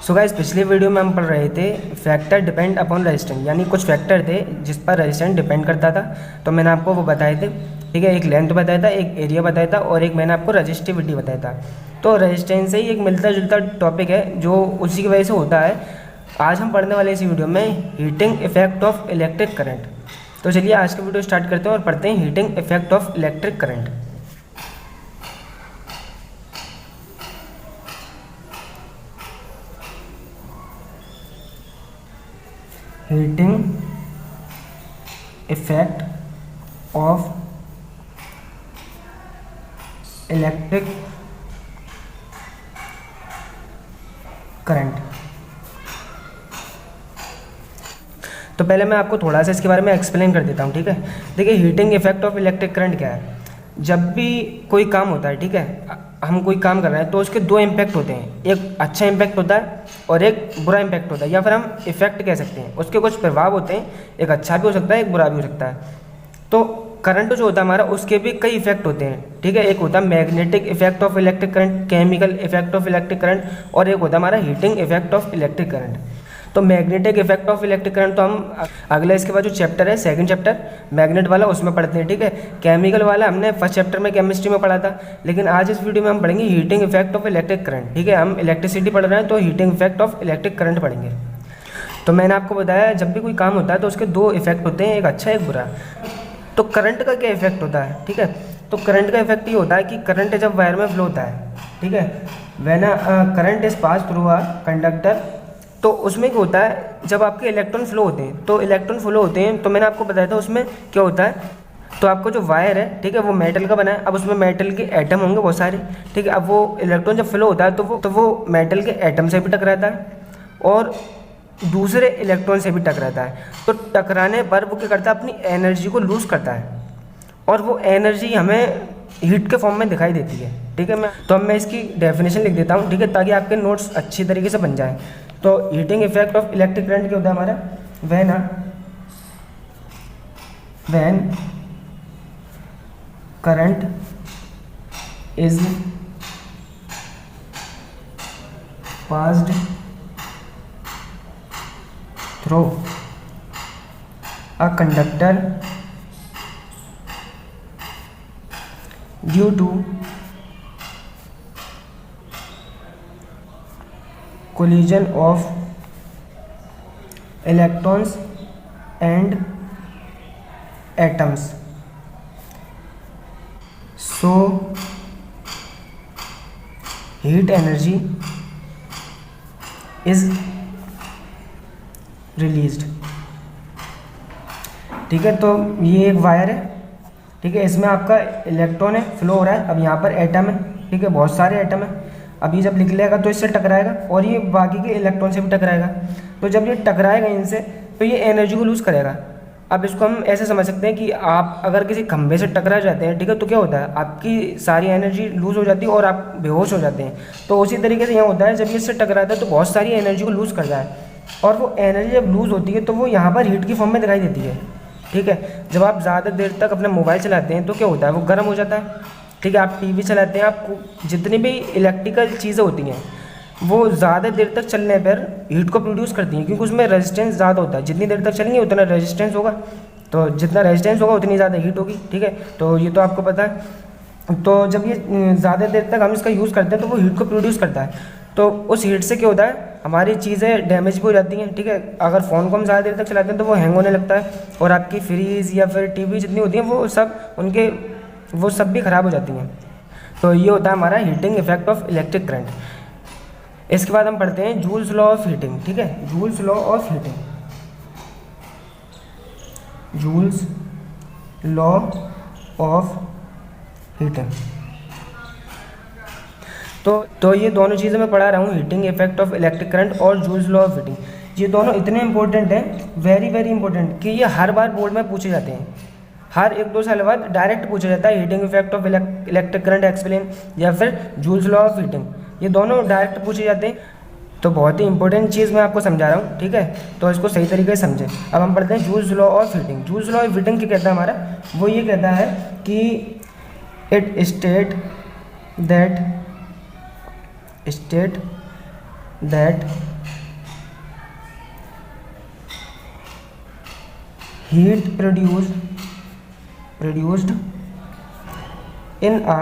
So guys, पिछले video में हम पढ़ रहे थे फैक्टर डिपेंड अपॉन रेजिस्टेंस, यानी कुछ फैक्टर थे जिस पर रेजिस्टेंस डिपेंड करता था। तो मैंने आपको वो बताए थे, ठीक है। एक लेंथ बताया था, एक एरिया बताया था और एक मैंने आपको रजिस्टिविटी बताया था। तो रेजिस्टेंस से ही एक मिलता जुलता टॉपिक है जो उसी की वजह से होता है। आज हम पढ़ने वाले इसी वीडियो में heating effect of electric current. तो चलिए आज का वीडियो स्टार्ट करते हैं और पढ़ते हैं heating effect of electric current. Heating effect of electric current. तो पहले मैं आपको थोड़ा सा इसके बारे में एक्सप्लेन कर देता हूँ, ठीक है। देखिए, heating effect of electric current क्या है। जब भी कोई काम होता है, ठीक है, हम कोई काम कर रहे हैं तो उसके दो इम्पैक्ट होते हैं। एक अच्छा इम्पैक्ट होता है और एक बुरा इम्पैक्ट होता है, या फिर हम इफेक्ट कह सकते हैं। उसके कुछ प्रभाव होते हैं, एक अच्छा भी हो सकता है, एक बुरा भी हो सकता है। तो करंट जो होता है हमारा, उसके भी कई इफेक्ट होते हैं, ठीक है। एक होता है magnetic effect of electric current, chemical effect of electric current, और एक होता है हमारा heating effect of electric current. तो magnetic effect of electric current तो हम अगले इसके बाद जो चैप्टर है, सेकंड चैप्टर मैग्नेट वाला, उसमें पढ़ते हैं, ठीक है। केमिकल वाला हमने फर्स्ट चैप्टर में केमिस्ट्री में पढ़ा था। लेकिन आज इस वीडियो में हम पढ़ेंगे heating effect of electric current, ठीक है। हम इलेक्ट्रिसिटी पढ़ रहे हैं तो heating effect of electric current पढ़ेंगे। तो मैंने आपको बताया, जब भी कोई काम होता है तो उसके दो इफेक्ट होते हैं, एक अच्छा एक बुरा। तो करंट का क्या इफेक्ट होता है, ठीक है। तो करंट का इफेक्ट ये होता है कि करंट जब वायर में फ्लो होता है, ठीक है, when current is pass through a conductor, तो उसमें क्या होता है, जब आपके इलेक्ट्रॉन फ्लो होते हैं, तो इलेक्ट्रॉन फ्लो होते हैं, तो मैंने आपको बताया था उसमें क्या होता है। तो आपको जो वायर है, ठीक है, वो मेटल का बना है। अब उसमें मेटल के एटम होंगे बहुत सारे, ठीक है। अब वो इलेक्ट्रॉन जब फ्लो होता है तो वो मेटल के एटम से भी टकराता है और दूसरे इलेक्ट्रॉन से भी टकराता है। तो टकराने पर वो क्या करता है, अपनी एनर्जी को लूज़ करता है और वो एनर्जी हमें हीट के फॉर्म में दिखाई देती है, ठीक है। मैं इसकी डेफिनेशन लिख देता हूँ, ठीक है, ताकि आपके नोट्स अच्छी तरीके से बन जाएं। तो heating effect of electric current क्या होता है हमारा, when current is passed through a conductor due to collision of electrons and atoms, so heat energy is released, ठीक है। तो ये एक वायर है, ठीक है, इसमें आपका इलेक्ट्रॉन है, फ्लो हो रहा है। अब यहाँ पर एटम है, ठीक है, बहुत सारे एटम है। अब ये जब निकलेगा तो इससे टकराएगा और ये बाकी के इलेक्ट्रॉन से भी टकराएगा। तो जब ये टकराएगा इनसे, तो ये एनर्जी को लूज़ करेगा। अब इसको हम ऐसे समझ सकते हैं कि आप अगर किसी खंभे से टकरा जाते हैं, ठीक है, तो क्या होता है, आपकी सारी एनर्जी लूज़ हो जाती है और आप बेहोश हो जाते हैं। तो उसी तरीके से यहाँ होता है, जब ये इससे टकराता है तो बहुत सारी एनर्जी को लूज़ करता है, और वो एनर्जी जब लूज़ होती है तो वो यहाँ पर हीट की फॉर्म में दिखाई देती है, ठीक है। जब आप ज़्यादा देर तक अपना मोबाइल चलाते हैं तो क्या होता है, वो गर्म हो जाता है, ठीक है। आप टीवी चलाते हैं, आपको जितनी भी इलेक्ट्रिकल चीज़ें होती हैं वो ज़्यादा देर तक चलने पर हीट को प्रोड्यूस करती हैं, क्योंकि उसमें रेजिस्टेंस ज़्यादा होता है। जितनी देर तक चलेंगे उतना रेजिस्टेंस होगा, तो जितना रेजिस्टेंस होगा उतनी ज़्यादा हीट होगी, ठीक है। तो ये तो आपको पता है। तो जब ये ज़्यादा देर तक हम इसका यूज़ करते हैं तो वो हीट को प्रोड्यूस करता है। तो उस हीट से क्या होता है, हमारी चीज़ें डैमेज भी हो जाती हैं, ठीक है। अगर फ़ोन को हम ज़्यादा देर तक चलाते हैं तो वो हैंग होने लगता है, और आपकी फ्रीज या फिर टीवी जितनी होती हैं वो सब भी ख़राब हो जाती हैं। तो ये होता है हमारा heating effect of electric current. इसके बाद हम पढ़ते हैं जूल्स लॉ ऑफ हीटिंग, ठीक है। Joules law of heating, joules law of heating. तो ये दोनों चीज़ें मैं पढ़ा रहा हूँ, heating effect of electric current और जूल्स लॉ ऑफ हीटिंग। ये दोनों इतने इंपॉर्टेंट हैं, वेरी वेरी इंपॉर्टेंट, कि ये हर बार बोर्ड में पूछे जाते हैं। हर 1-2 साल बाद डायरेक्ट पूछा जाता है heating effect of electric current explain, या फिर जूल्स लॉ ऑफ हीटिंग। ये दोनों डायरेक्ट पूछे जाते हैं। तो बहुत ही इंपॉर्टेंट चीज़ मैं आपको समझा रहा हूँ, ठीक है। तो इसको सही तरीके से समझें। अब हम पढ़ते हैं joules law of heating. Joules law of heating क्या कहता है हमारा, वो ये कहता है कि it state that heat produced in a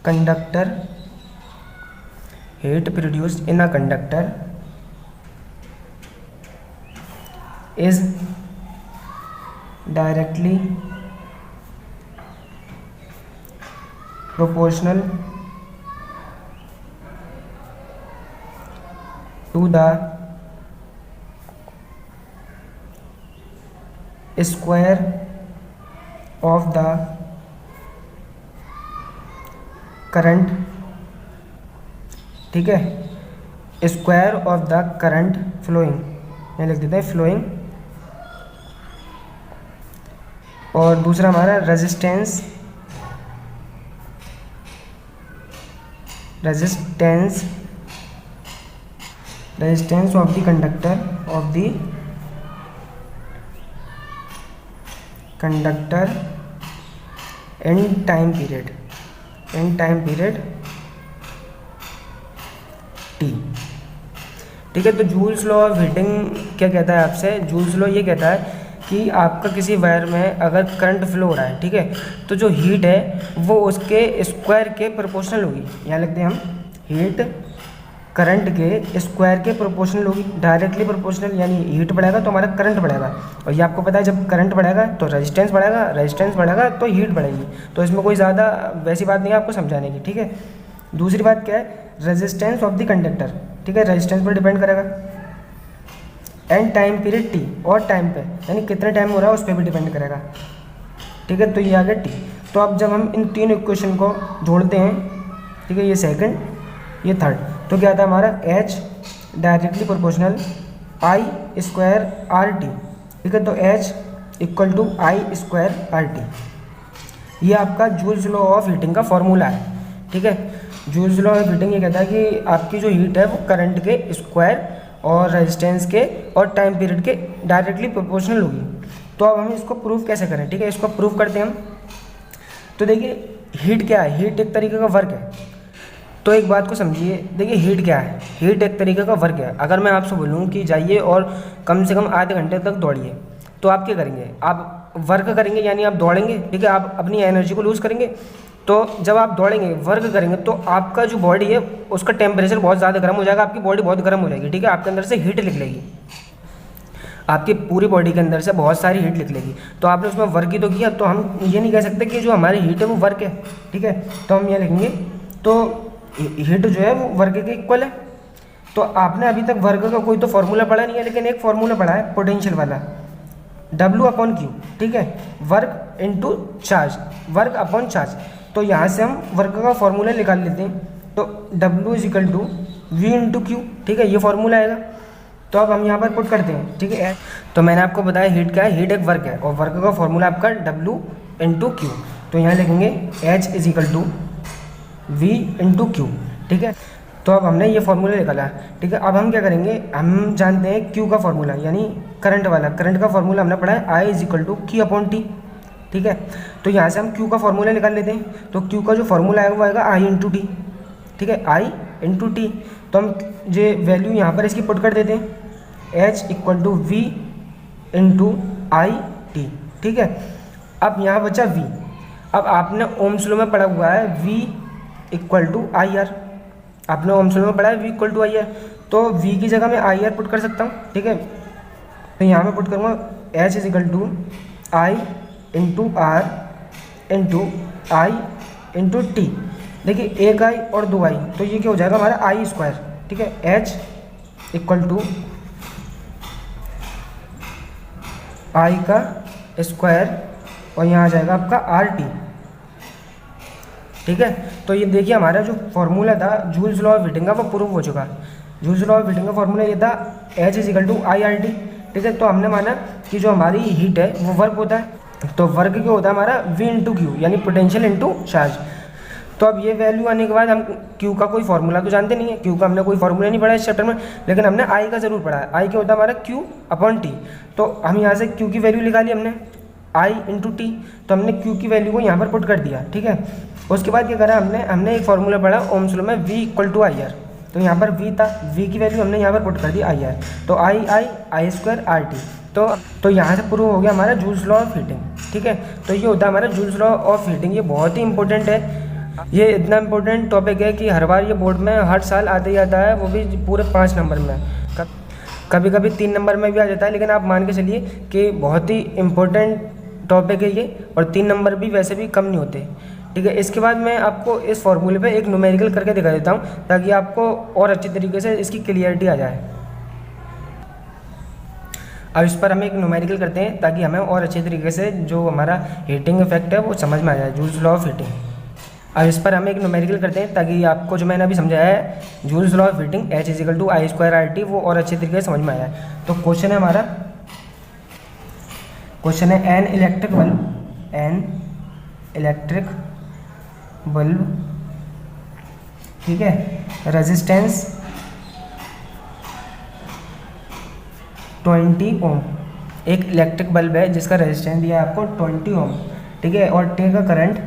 conductor, heat produced in a conductor is directly proportional to the square of the current, ठीक है, square of the current flowing, यहाँ लिख देते हैं फ्लोइंग। और दूसरा हमारा resistance of the conductor in time period T, ठीक है। तो जूल्स लॉ ऑफ हीटिंग क्या कहता है आपसे? जूल्स लॉ ये कहता है कि आपका किसी वायर में अगर करंट फ्लो हो रहा है, ठीक है, तो जो हीट है वो उसके स्क्वायर के प्रोपोर्शनल होगी। यहाँ लिखते हैं हम हीट करंट के स्क्वायर के प्रोपोर्शनल होगी, डायरेक्टली प्रोपोर्शनल, यानी हीट बढ़ेगा तो हमारा करंट बढ़ेगा। और ये आपको पता है जब करंट बढ़ेगा तो रेजिस्टेंस बढ़ेगा तो हीट बढ़ेगी। तो इसमें कोई ज़्यादा वैसी बात नहीं है आपको समझाने की, ठीक है। दूसरी बात क्या है? रेजिस्टेंस ऑफ द कंडक्टर, ठीक है, रेजिस्टेंस पर डिपेंड करेगा। एंड टाइम पीरियड टी, और टाइम पे यानी कितने टाइम हो रहा है उस पर भी डिपेंड करेगा, ठीक है। तो ये आ गया टी। तो अब जब हम इन तीन इक्वेशन को जोड़ते हैं, ठीक है, ये सेकंड ये थर्ड, तो क्या आता है हमारा H directly proportional I square R T, ठीक है। तो H equal to I square R T, ये आपका जूल्स लॉ ऑफ हीटिंग का फॉर्मूला है, ठीक है। जूल्स लॉ ऑफ हीटिंग ये कहता है कि आपकी जो हीट है वो करंट के स्क्वायर और रेजिस्टेंस के और टाइम पीरियड के डायरेक्टली प्रोपोर्शनल होगी। तो अब हम इसको प्रूव कैसे करें, ठीक है, इसको प्रूव करते हैं हम। तो देखिए हीट क्या है? हीट एक तरीके का वर्क है। तो एक बात को समझिए, देखिए हीट क्या है? हीट एक तरीके का वर्क है। अगर मैं आपसे बोलूँ कि जाइए और कम से कम आधे घंटे तक दौड़िए, तो आप क्या करेंगे? आप वर्क करेंगे, यानी आप दौड़ेंगे, ठीक है, आप अपनी एनर्जी को लूज़ करेंगे। तो जब आप दौड़ेंगे, वर्क करेंगे, तो आपका जो बॉडी है उसका टेम्परेचर बहुत ज़्यादा गर्म हो जाएगा, आपकी बॉडी बहुत गर्म हो जाएगी, ठीक है, आपके अंदर से हीट निकलेगी, आपकी पूरी बॉडी के अंदर से बहुत सारी हीट निकलेगी। तो आपने उसमें वर्क ही तो किया, तो हम ये नहीं कह सकते कि जो हमारी हीट है वो वर्क है, ठीक है। तो हम ये लिखेंगे, तो हीट जो है वो वर्क के इक्वल है। तो आपने अभी तक वर्क का कोई तो फॉर्मूला पढ़ा नहीं है, लेकिन एक फॉर्मूला पढ़ा है पोटेंशियल वाला, W/Q, ठीक है, work into charge, work upon charge. तो यहाँ से हम वर्क का फॉर्मूला निकाल लेते हैं। तो W = V/Q, ठीक है, ये फॉर्मूला आएगा। तो अब हम यहाँ पर पुट करते हैं, ठीक है। तो मैंने आपको बताया हीट क्या है, हीट एक वर्क है और वर्क का फॉर्मूला आपका W/Q। तो यहाँ लिखेंगे H = V/Q, ठीक है। तो अब हमने ये फॉर्मूला निकाला, ठीक है। अब हम क्या करेंगे? हम जानते हैं Q का फॉर्मूला, यानी करंट वाला, करंट का फॉर्मूला हमने पढ़ा है I = Q/T, ठीक है। तो यहाँ से हम Q का फॉर्मूला निकाल लेते हैं। तो Q का जो फॉर्मूला आएगा वो आएगा I/T, ठीक है, I/T। तो हम ये वैल्यू यहाँ पर इसकी पुट कर देते हैं, H = V/IT, ठीक है। अब यहाँ बचा V। अब आपने ओम्स लॉ में पढ़ा हुआ है V = IR, आपने ओम्स लॉ में पढ़ा है V = IR। तो V की जगह मैं IR पुट कर सकता हूँ, ठीक है। तो यहाँ मैं पुट करूँगा H = I × R × I × T। देखिए एक I और दो I, तो ये क्या हो जाएगा हमारा I², ठीक है। H = I का स्क्वायर और यहाँ आ जाएगा आपका RT, ठीक है। तो ये देखिए हमारा जो फॉर्मूला था जूल्स लॉ ऑफ हीटिंग का वो प्रूव हो चुका है। जूल्स लॉ ऑफ हीटिंग का फॉर्मूला ये था H = IRT, ठीक है। तो हमने माना कि जो हमारी हीट है वो वर्क होता है। तो वर्क क्या होता है हमारा V/Q, यानी पोटेंशियल इनटू चार्ज। तो अब ये वैल्यू आने के बाद हम Q का कोई फार्मूला तो जानते नहीं है, Q का हमने कोई फार्मूला नहीं पढ़ा इस चैप्टर में, लेकिन हमने I का ज़रूर पढ़ा है। I क्या होता है हमारा Q/T। तो हम यहाँ से Q की वैल्यू निकाली हमने I × T, तो हमने Q की वैल्यू को यहाँ पर पुट कर दिया, ठीक है। उसके बाद क्या करा हमने एक फार्मूला पढ़ा ओम्स लॉ में V = IR। तो यहाँ पर V था, V की वैल्यू हमने यहाँ पर पुट कर दी IR। तो I² RT। तो यहाँ से प्रूव हो गया हमारा जूल्स लॉ ऑफ हीटिंग, ठीक है। तो ये होता है हमारा जूल्स लॉ ऑफ हीटिंग। ये बहुत ही इंपॉर्टेंट है, ये इतना इंपॉर्टेंट टॉपिक है कि हर बार ये बोर्ड में हर साल आते ही आता है, वो भी पूरे 5 नंबर में, कभी कभी 3 नंबर में भी आ जाता है। लेकिन आप मान के चलिए कि बहुत ही इम्पोर्टेंट टॉपिक है ये, और 3 नंबर भी वैसे भी कम नहीं होते, ठीक है। इसके बाद मैं आपको इस फॉर्मूले पे एक न्यूमेरिकल करके दिखा देता हूँ ताकि आपको और अच्छी तरीके से इसकी क्लियरिटी आ जाए। अब इस पर हम एक न्यूमेरिकल करते हैं ताकि हमें और अच्छे तरीके से जो हमारा हीटिंग इफेक्ट है वो समझ में आ जाए, जूल्स लॉ ऑफ हीटिंग। अब इस पर हम एक न्यूमेरिकल करते हैं ताकि आपको जो मैंने अभी समझाया है joules law of heating H=I²RT वो और अच्छे तरीके से समझ में आया है। तो क्वेश्चन है हमारा, क्वेश्चन है एन इलेक्ट्रिक बल्ब, ठीक है, रेजिस्टेंस 20 ओम। एक इलेक्ट्रिक बल्ब है जिसका रेजिस्टेंस दिया है आपको 20 ओम, ठीक है। और टेक अ करंट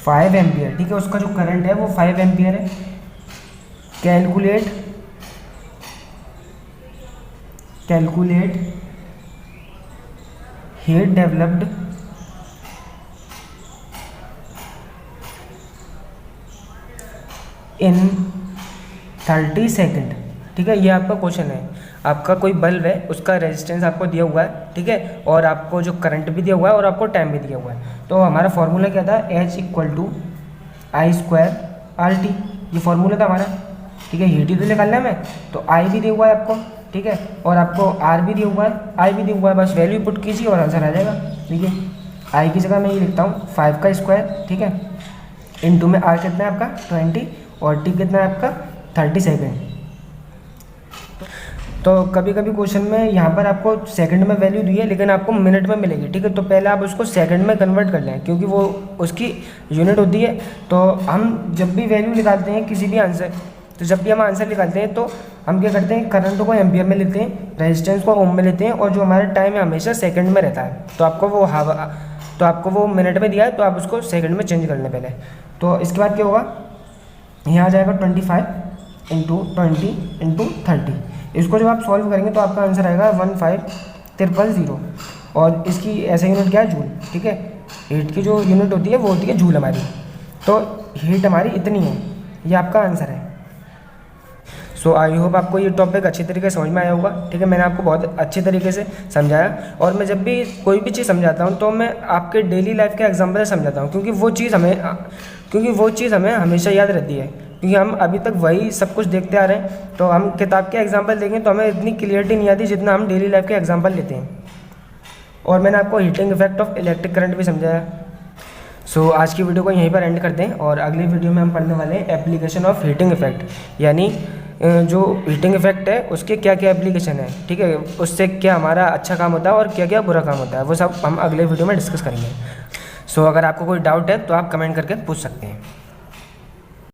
5 एम्पियर, ठीक है। उसका जो करंट है वो 5 एम्पियर है। Calculate heat developed in 30 second, ठीक है। ये आपका क्वेश्चन है, आपका कोई बल्ब है उसका रेजिस्टेंस आपको दिया हुआ है, ठीक है, और आपको जो करंट भी दिया हुआ है और आपको टाइम भी दिया हुआ है। तो हमारा फॉर्मूला क्या था, H=I²RT, ये फॉर्मूला था हमारा, ठीक है। हीट ही तो निकालना है हमें, तो I भी दिया हुआ है आपको, ठीक है, और आपको R भी दिया हुआ है, I भी दिया हुआ है, बस वैल्यू पुट कीजिए और आंसर आ जाएगा। देखिए I की जगह मैं ये लिखता हूँ 5 का स्क्वायर, ठीक है, इनटू में R कितना है आपका 20 और T कितना है आपका 30 सेकेंड। तो कभी कभी क्वेश्चन में यहाँ पर आपको सेकंड में वैल्यू दी है लेकिन आपको मिनट में मिलेगी, ठीक है। तो पहले आप उसको सेकंड में कन्वर्ट कर लें क्योंकि वो उसकी यूनिट होती है। तो हम जब भी वैल्यू निकालते हैं किसी भी आंसर, तो जब भी हम आंसर निकालते हैं तो हम क्या करते हैं, करंट को एम्पियर में लेते हैं, रेजिस्टेंस को ओम में लेते हैं, और जो हमारा टाइम है हमेशा सेकंड में रहता है। तो आपको वो मिनट में दिया है तो आप उसको सेकंड में चेंज कर लें पहले। तो इसके बाद क्या होगा, यहाँ आ जाएगा 25 × 20 × 30। इसको जब आप सॉल्व करेंगे तो आपका आंसर आएगा 15300, और इसकी ऐसा यूनिट क्या है, जूल, ठीक है। हीट की जो यूनिट होती है वो होती है जूल हमारी। तो हीट हमारी इतनी है, ये आपका आंसर है। सो आई होप आपको ये टॉपिक अच्छी तरीके से समझ में आया होगा, ठीक है। मैंने आपको बहुत अच्छी तरीके से समझाया, और मैं जब भी कोई भी चीज़ समझाता हूँ तो मैं आपके डेली लाइफ के एग्जाम्पल से समझाता हूँ, क्योंकि वो चीज़ हमें हमेशा याद रहती है, क्योंकि हम अभी तक वही सब कुछ देखते आ रहे हैं। तो हम किताब के एग्जाम्पल देखें तो हमें इतनी क्लियरिटी नहीं आती जितना हम डेली लाइफ के एग्जाम्पल लेते हैं। और मैंने आपको heating effect of electric current भी समझाया। सो आज की वीडियो को यहीं पर एंड करते हैं, और अगली वीडियो में हम पढ़ने वाले हैं एप्लीकेशन ऑफ हीटिंग इफेक्ट, यानी जो हीटिंग इफेक्ट है उसके क्या क्या एप्लीकेशन है, ठीक है, उससे क्या हमारा अच्छा काम होता है और क्या क्या बुरा काम होता है, वो सब हम अगले वीडियो में डिस्कस करेंगे। सो अगर आपको कोई डाउट है तो आप कमेंट करके पूछ सकते हैं।